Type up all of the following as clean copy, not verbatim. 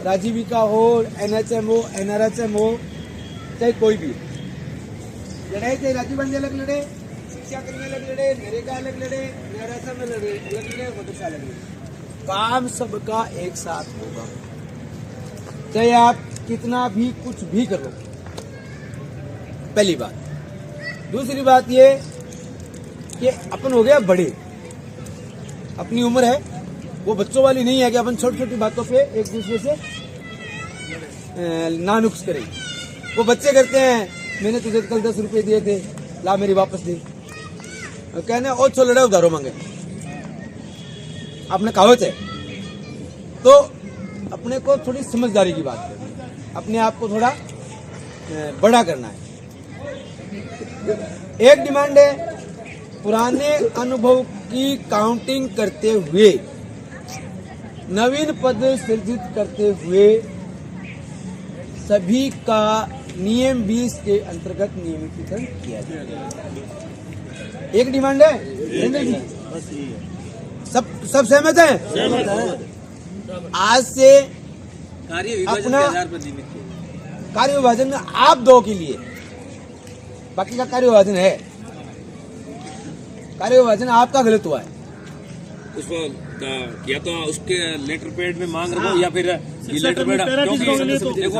राजीविका हो, NHM हो, NRHM हो, चाहे कोई भी लड़ाई, चाहे राजीव गांधी अलग लड़े, शिक्षा कर्मी अलग लड़े, नरेगा अलग लड़े, NRHM अलग लड़े, मदरसा अलग लड़े, काम सबका एक साथ होगा, चाहे आप कितना भी कुछ भी करो। पहली बात। दूसरी बात ये कि अपन हो गया बड़े, अपनी उम्र है वो बच्चों वाली नहीं है कि अपन छोटी छोटी बातों पे एक दूसरे से नानुक्स करें। वो बच्चे करते हैं, मैंने तुझे कल 10 रुपए दिए थे, ला मेरी वापस दे, कहने ओ चो लड़े उधारो मांगे, आपने कहावत है। तो अपने को थोड़ी समझदारी की बात करनी, अपने आप को थोड़ा बड़ा करना है। एक डिमांड है, पुराने अनुभव की काउंटिंग करते हुए नवीन पद सृजित करते हुए सभी का नियम 20 के अंतर्गत नियमितीकरण किया जाए। एक डिमांड है, सब सहमत हैं? आज से अपना कार्य विभाजन में आप 2 के लिए, बाकी का कार्य विभाजन है, कार्य विभाजन आपका गलत हुआ है। उसको या तो उसके लेटर पैड में मांग रहा हूँ या फिर ये लेटर पैड, क्योंकि देखो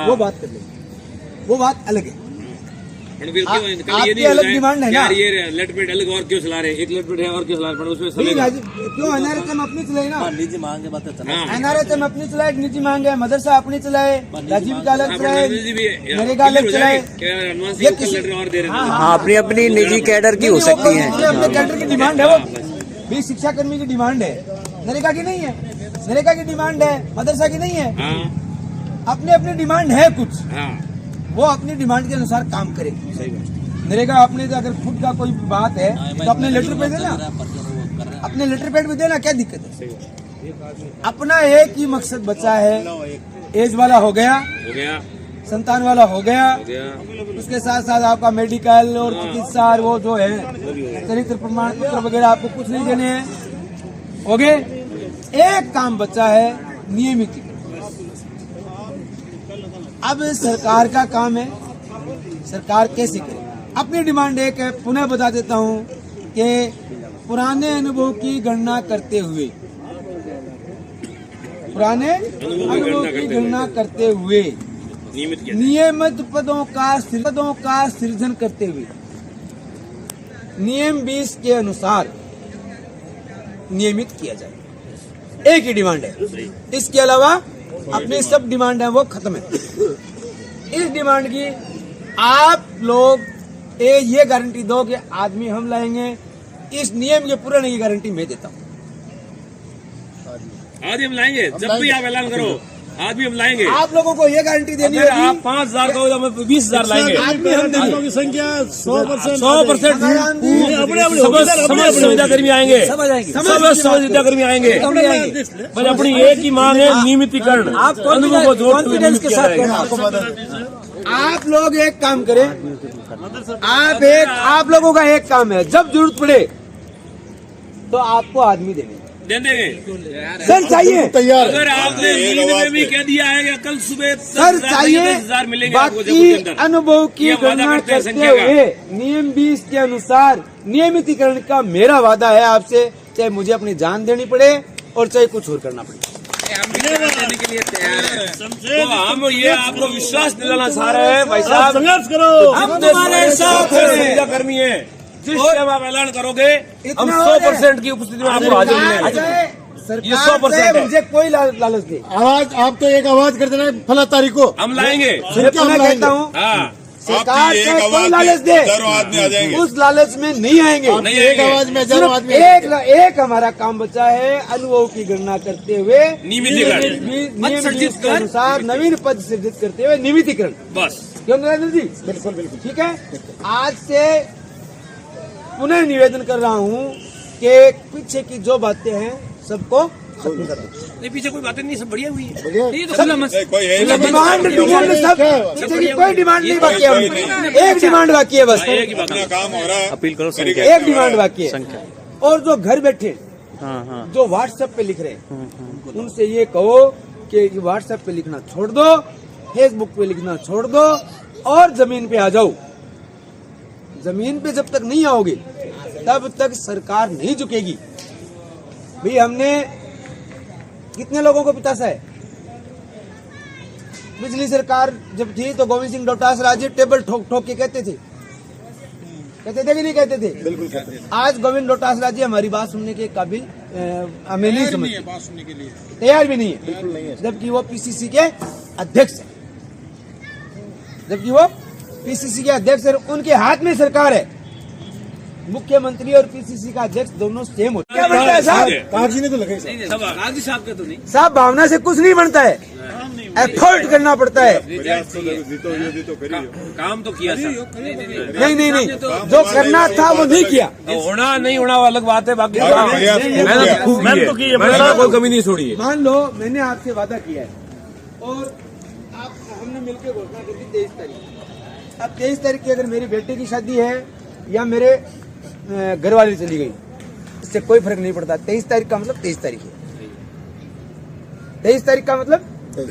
वो बात कर ले, वो बात अलग है। आपकी अलग डिमांड है ना, ये लेटर पैड अलग और क्यों चला रहे, एक लेटर पैड है और क्यों चला रहे, उसमें क्यों NRHM अपनी चलाए ना, निजी मांग बात NRHM अपनी चलाए, निजी मांग है, मदरसा अपनी चलाए, राजीविका अलग चलाए, नरेगा अलग चलाए, अपनी अपनी निजी कैडर की हो सकती है, अपने कैडर की डिमांड है। वो भी शिक्षा कर्मी की डिमांड है, नरेगा की नहीं है, नरेगा की डिमांड है, मदरसा की नहीं है, अपनी अपनी डिमांड है कुछ, वो अपनी डिमांड के अनुसार काम करे। नरेगा अपने अगर खुद का कोई बात है तो अपने लेटर पे देना, अपने लेटर पैड पे देना, क्या दिक्कत है। अपना एक ही मकसद बचा है, एज वाला हो गया, संतान वाला हो गया, उसके साथ साथ आपका मेडिकल और चिकित्सा और वो जो है चरित्र प्रमाण पत्र वगैरह आपको कुछ नहीं देने हैं, हो गए। एक काम बचा है, नियमितीकरण। अब सरकार का काम है, सरकार कैसे करे। अपनी डिमांड एक है, पुनः बता देता हूं कि पुराने अनुभव की गणना करते हुए, पुराने अनुभव की गणना करते हुए नियमित पदों का सृजन करते हुए नियम 20 के अनुसार नियमित किया जाए। एक ही डिमांड है, इसके अलावा अपनी सब डिमांड है वो खत्म है। इस डिमांड की आप लोग ये गारंटी दो कि आदमी हम लाएंगे, इस नियम के पूरा नहीं गारंटी मैं देता हूँ। आज हम लाएंगे, जब भी आप ऐलान करो आज भी हम लाएंगे। आप लोगों को ये गारंटी देनी है, आप 5,000 का 20,000 लाएंगे। आदमी हम देंगे की संख्या 100% सुविधा कर्मी आएंगे, सब सुविधा कर्मी आएंगे। बस अपनी एक ही मांग है, नियमितीकरण। अनुभव को कॉन्फिडेंस के साथ करना। आप लोग एक काम करें, आप लोगों का एक काम है, जब जरूरत पड़े तो आपको आदमी देंगे, दे देंगे सर। चाहिए तैयार, अगर आपने नींद में भी कह दिया है कि कल सुबह सर चाहिए, 10,000 मिलेंगे। बाकी अनुभव की गणना करते हुए नियम 20 के अनुसार नियमितीकरण का मेरा वादा है आपसे, चाहे मुझे अपनी जान देनी पड़े और चाहे कुछ और करना पड़े। हम देने के लिए तैयार हैं। तो हम ये आपको विश्वास दिलाना चाह रहे हैं, भाई साहब संघर्ष करो, हम तुम्हारे साथ सुविधा कर्मी है। जिस टाइम आप ऐलान करोगे हम 100% की उपस्थिति में आपको हाजिर मिलेंगे। सरकार 100% मुझे कोई लालच नहीं। आवाज आप तो एक आवाज कर देना फला तारीख को हम लाएंगे। मैं कहता हूँ सरकार से कोई लालच दे, उस लालच में नहीं आएंगे। एक आवाज में हजारों आदमी। एक हमारा काम बचा है, अनुभव की गणना करते हुए नियमितीकरण के अनुसार नवीन पद सृजित करते हुए नियमितीकरण। बस क्यों नरेंद्र जी? बिल्कुल बिल्कुल ठीक है। आज से पुनः निवेदन कर रहा हूँ कि पीछे की जो बातें हैं सबको खत्म कर दो। नहीं, पीछे कोई बातें नहीं, सब बढ़िया हुई है। ये तो डिमांड सब, कोई डिमांड नहीं बाकी है, एक डिमांड बाकी है बस, काम हो रहा है। अपील करो, एक डिमांड बाकी है। और जो घर बैठे जो व्हाट्सएप पे लिख रहे हैं उनसे ये कहो कि व्हाट्सएप पे लिखना छोड़ दो, फेसबुक पे लिखना छोड़ दो और जमीन पे आ जाओ। जमीन पे जब तक नहीं आओगे तब तक सरकार नहीं झुकेगी। भाई हमने कितने लोगों को पितासा है। पिछली सरकार जब थी तो गोविंद सिंह डोटासरा जी टेबल ठोक ठोक के कहते थे कि नहीं कहते थे? बिल्कुल कहते हैं। आज गोविंद डोटासरा जी हमारी बात सुनने के काबिल हमें नहीं समझते, बात सुनने के लिए तैयार भी नहीं है, बिल्कुल नहीं है। जबकि वो पीसीसी के अध्यक्ष है। जबकि वो पीसीसी के अध्यक्ष है, उनके हाथ में सरकार है। मुख्यमंत्री और पीसीसी का अध्यक्ष दोनों सेम होते हैं। क्या बनता है साहब? कागजी ने तो लगे गांधी साहब का तो नहीं। साहब भावना से कुछ नहीं बनता है, एफर्ट करना पड़ता है। काम तो किया था। नहीं, जो करना था वो नहीं किया। होना नहीं होना वो अलग बात है, बाकी मैंने तो की है, मैंने कोई कमी नहीं छोड़ी है। मान लो मैंने आपसे वादा किया है और आप हमने मिलकर घोषणा कर दी 23 तारीख। अब 23 तारीख की अगर मेरी बेटे की शादी है या मेरे घरवाली चली गई, इससे कोई फर्क नहीं पड़ता। 23 तारीख का मतलब 23 तारीख है। 23 तारीख का मतलब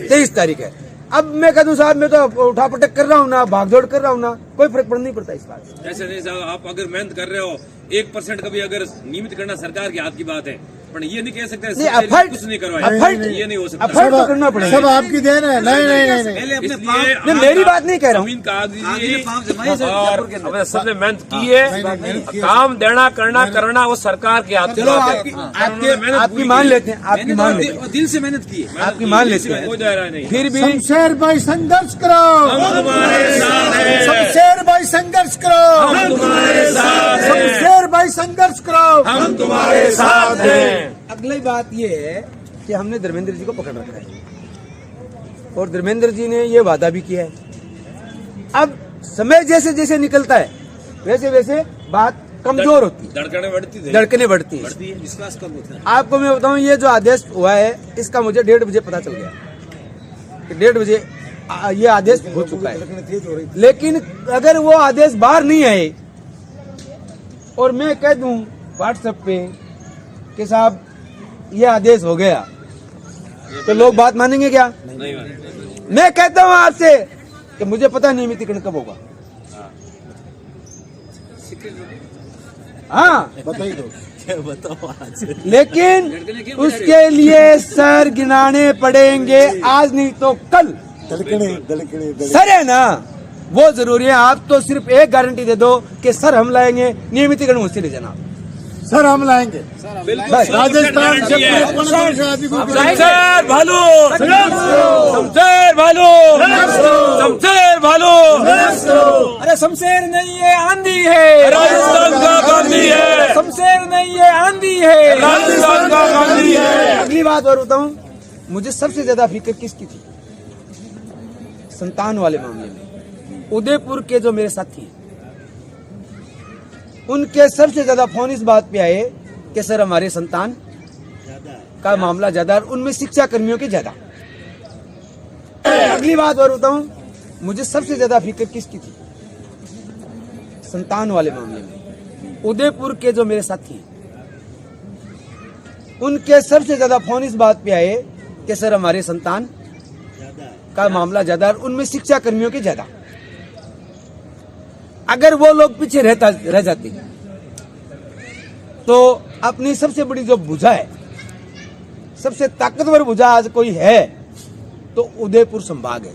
23 तारीख है। अब मैं कह दूं साहब मैं तो उठा पटक कर रहा हूँ ना, भागदौड़ कर रहा हूँ ना, कोई फर्क नहीं पड़ता इस बात से। ऐसे नहीं साहब, आप अगर मेहनत कर रहे हो 1% का भी अगर नियमित करना सरकार के हाथ की बात है, पर ये नहीं कह सकते कुछ नहीं करवाया, ये नहीं हो सकता। एफर्ट तो करना पड़ेगा। सब आपकी देन है। नहीं मैं मेरी बात नहीं कह रहा हूँ। जमीन का और सबने मेहनत की है। काम देना करना वो सरकार के हाथ। चलो आपकी मान लेते हैं, आपकी मान लेते हैं, दिल से मेहनत की, आपकी मान लेते हैं। कोई दायरा नहीं। फिर भी शमशेर भाई संघर्ष करो, तुम्हारे साथ हैं। शमशेर भाई संघर्ष करो, तुम्हारे साथ हैं। शमशेर भाई संघर्ष करो, हम तुम्हारे साथ हैं। अगली बात ये है कि हमने धर्मेंद्र जी को पकड़ रखा है और धर्मेंद्र जी ने ये वादा भी किया है। अब समय जैसे जैसे निकलता है वैसे वैसे बात कमजोर होती है, धड़कने बढ़ती है, विश्वास कम होता है। आपको मैं बताऊं ये जो आदेश हुआ है इसका मुझे 1:30 बजे पता चल गया कि 1:30 बजे ये आदेश हो चुका है। लेकिन अगर वो आदेश बाहर नहीं आए और मैं कह दूं व्हाट्सएप पे कि साहब ये आदेश हो गया, तो लोग बात मानेंगे क्या? नहीं मानेंगे। मैं कहता हूं आपसे कि मुझे पता नहीं नियमितीकरण कब होगा। हाँ बताइए दो। लेकिन उसके लिए सर गिनाने पड़ेंगे, आज नहीं तो कल। सर है ना वो जरूरी है। आप तो सिर्फ एक गारंटी दे दो कि सर हम लाएंगे, नियमितीकरण मुझसे ले जाना। सर हम लाएंगे। राजस्थान से शमशेर भालू, शमशेर भालू, शमशेर भालू। अरे शमशेर नहीं है आंधी है, राजस्थान का गांधी है। शमशेर नहीं है आंधी है, राजस्थान का गांधी है। अगली बात और बताऊं, मुझे सबसे ज्यादा फिक्र किसकी थी? संतान वाले मामले में उदयपुर के जो मेरे साथी हैं उनके सबसे ज्यादा फोन इस बात पे आए कि सर हमारे संतान का मामला ज्यादा और उनमें शिक्षा कर्मियों के ज्यादा। अगली बात और बताऊं, मुझे सबसे ज्यादा फिक्र किसकी थी? संतान वाले मामले में उदयपुर के जो मेरे साथी हैं उनके सबसे ज्यादा फोन इस बात पे आए कि सर हमारे संतान का मामला ज्यादा और उनमें शिक्षा कर्मियों के ज्यादा। अगर वो लोग पीछे रह जाते तो अपनी सबसे बड़ी जो भुजा है, सबसे ताकतवर भुजा आज कोई है तो उदयपुर संभाग है।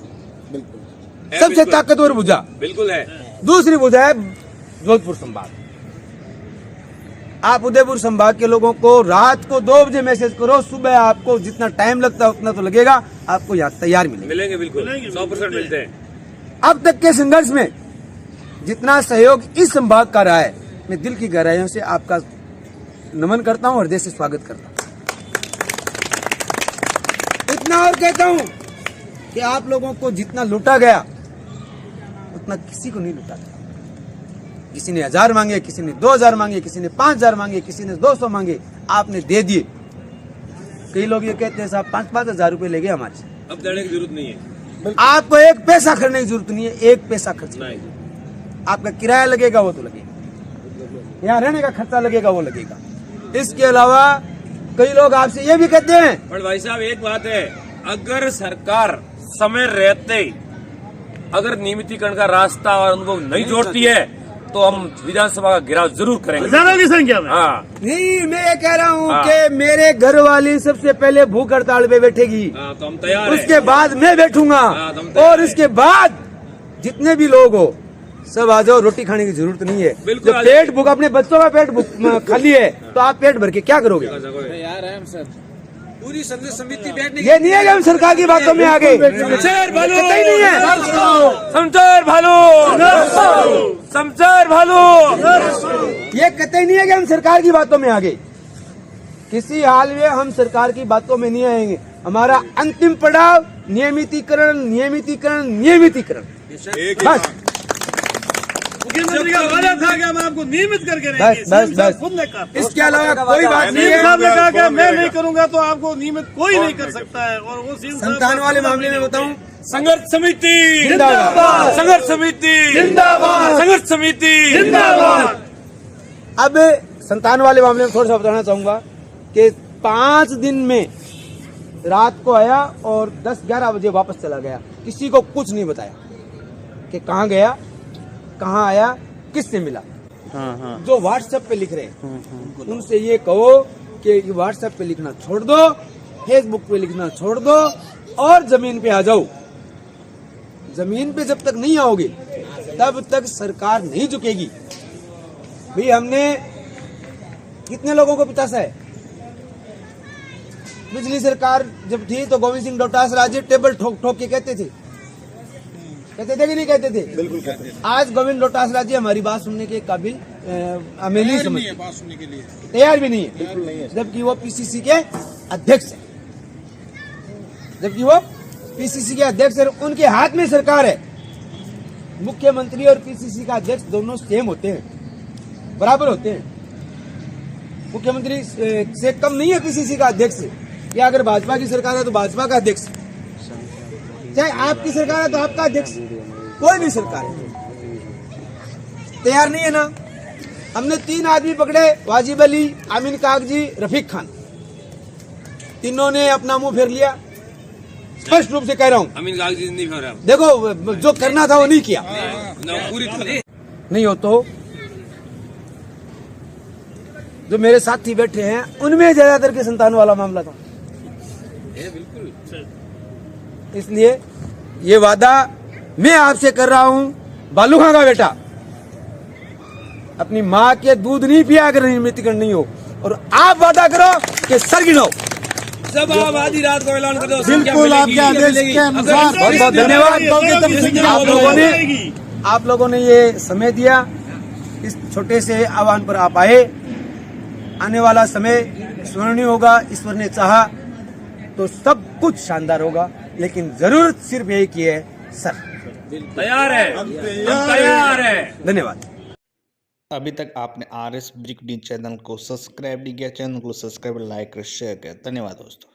सबसे ताकतवर भुजा बिल्कुल है। दूसरी भुजा है जोधपुर संभाग। आप उदयपुर संभाग के लोगों को रात को 2 बजे मैसेज करो, सुबह आपको जितना टाइम लगता है उतना तो लगेगा, आपको यहाँ तैयार मिलेंगे। बिल्कुल 100% मिलते हैं। अब तक के संघर्ष में जितना सहयोग इस संभाग का रहा है, मैं दिल की गहराइयों से आपका नमन करता हूं, हृदय से स्वागत करता हूं। इतना और कहता हूं कि आप लोगों को जितना लूटा गया उतना किसी को नहीं लूटा गया। किसी ने 1000 मांगे, किसी ने 2000 मांगे, किसी ने 5000 मांगे, किसी ने 200 मांगे, आपने दे दिए। कई लोग ये कहते हैं साहब 5-5 हजार रुपए ले गए हमारे से। अब देने की जरूरत नहीं है। आपको एक पैसा खर्चने की जरूरत नहीं है, एक पैसा खर्च नहीं। आपका किराया लगेगा वो तो लगेगा, यहाँ रहने का खर्चा लगेगा वो लगेगा। इसके अलावा कई लोग आपसे ये भी कहते हैं, पर भाई साहब एक बात है, अगर सरकार समय रहते अगर नियमितीकरण का रास्ता और अनुभव नहीं जोड़ती है तो हम विधानसभा का घेराव जरूर करेंगे हजारों की संख्या में। हाँ नहीं, मैं ये कह रहा हूँ हाँ। कि मेरे घर वाली सबसे पहले भूख हड़ताल पे बैठेगी, हाँ, तो हम तैयार हैं। उसके बाद मैं बैठूंगा, हाँ, तो हम तैयार और हैं। उसके बाद जितने भी लोग हो सब आ जाओ। रोटी खाने की जरूरत नहीं है। बिल्कुल जब आ पेट भूख, अपने बच्चों का पेट खाली है तो आप पेट भर के क्या करोगे? पूरी संघर्ष समिति बैठने ये नहीं है कि हम सरकार की बातों में आ गए, शमशेर भालू कतई नहीं है। शमशेर भालू शमशेर भालू ये कतई नहीं है कि हम सरकार की बातों में आ गए। किसी हाल में हम सरकार की बातों में नहीं आएंगे। हमारा अंतिम पड़ाव नियमितीकरण, नियमितीकरण, नियमितीकरण, बस मुख्यमंत्री का वादा था कि हम आपको नियमित करके बस रहेंगे। बस सीएम साहब बस खुद ने कहा। इसके अलावा कोई बात नहीं सीएम साहब है। ने कहा कि मैं नहीं करूंगा तो आपको नियमित कोई नहीं कर सकता है, और वो सीएम साहब संतान वाले मामले में बताऊं, संघर्ष समिति जिंदाबाद। संघर्ष समिति जिंदाबाद। संघर्ष समिति जिंदाबाद। अब संतान वाले मामले में थोड़ा सा बताना चाहूंगा कि 5 दिन में रात को आया और 10-11 बजे वापस चला गया। किसी को कुछ नहीं बताया कि कहाँ गया, कहाँ आया, किससे मिला। जो व्हाट्सएप पे लिख रहे हैं उनसे ये कहो कि व्हाट्सएप पे लिखना छोड़ दो, फेसबुक पे लिखना छोड़ दो और जमीन पे आ जाओ। जमीन पे जब तक नहीं आओगे तब तक सरकार नहीं झुकेगी। भाई हमने कितने लोगों को पिटासा है। पिछली सरकार जब थी तो गोविंद सिंह डोटासरा जी टेबल ठोक ठोक के कहते थे कि नहीं कहते थे? बिल्कुल कहते थे। आज गोविंद डोटासरा जी हमारी बात सुनने के काबिल हमें नहीं समझते, बात सुनने के लिए तैयार भी नहीं है, बिल्कुल नहीं है। जबकि वो पीसीसी के अध्यक्ष है, जबकि वो पीसीसी के अध्यक्ष है, उनके हाथ में सरकार है। मुख्यमंत्री और पीसीसी का अध्यक्ष दोनों सेम होते हैं, बराबर होते हैं। मुख्यमंत्री से कम नहीं है पीसीसी का अध्यक्ष, या अगर भाजपा की सरकार है तो भाजपा का अध्यक्ष, चाहे आपकी सरकार है तो आपका अध्यक्ष, कोई भी सरकार है। तैयार नहीं है ना। हमने 3 आदमी पकड़े, वाजिब अली, आमीन कागजी, रफीक खान, तीनों ने अपना मुंह फेर लिया। स्पष्ट रूप से कह रहा हूँ, अमीन कागजी नहीं फेरा देखो जो करना था वो नहीं किया। पूरी तरह नहीं हो तो जो मेरे साथी बैठे हैं उनमें ज्यादातर के संतान वाला मामला था। इसलिए ये वादा मैं आपसे कर रहा हूं, बालू खां का बेटा, अपनी माँ के दूध नहीं पिया अगर नियमितीकरण नहीं हो, और आप वादा करो कि सर गिनो। जब आप आधी रात को ऐलान कर दो बिल्कुल आपके आदेश के अनुसार। बहुत बहुत धन्यवाद। आप लोगों ने ये समय दिया, इस छोटे से आह्वान पर आप आए। आने वाला समय स्वर्णिम होगा, ईश्वर ने चाहा तो सब कुछ शानदार होगा, लेकिन जरूरत सिर्फ यही की है, सर तैयार है, हम तैयार है। धन्यवाद। अभी तक आपने RS ब्रेकिंग न्यूज चैनल को सब्सक्राइब नहीं किया, चैनल को सब्सक्राइब, लाइक और शेयर किया। धन्यवाद दोस्तों।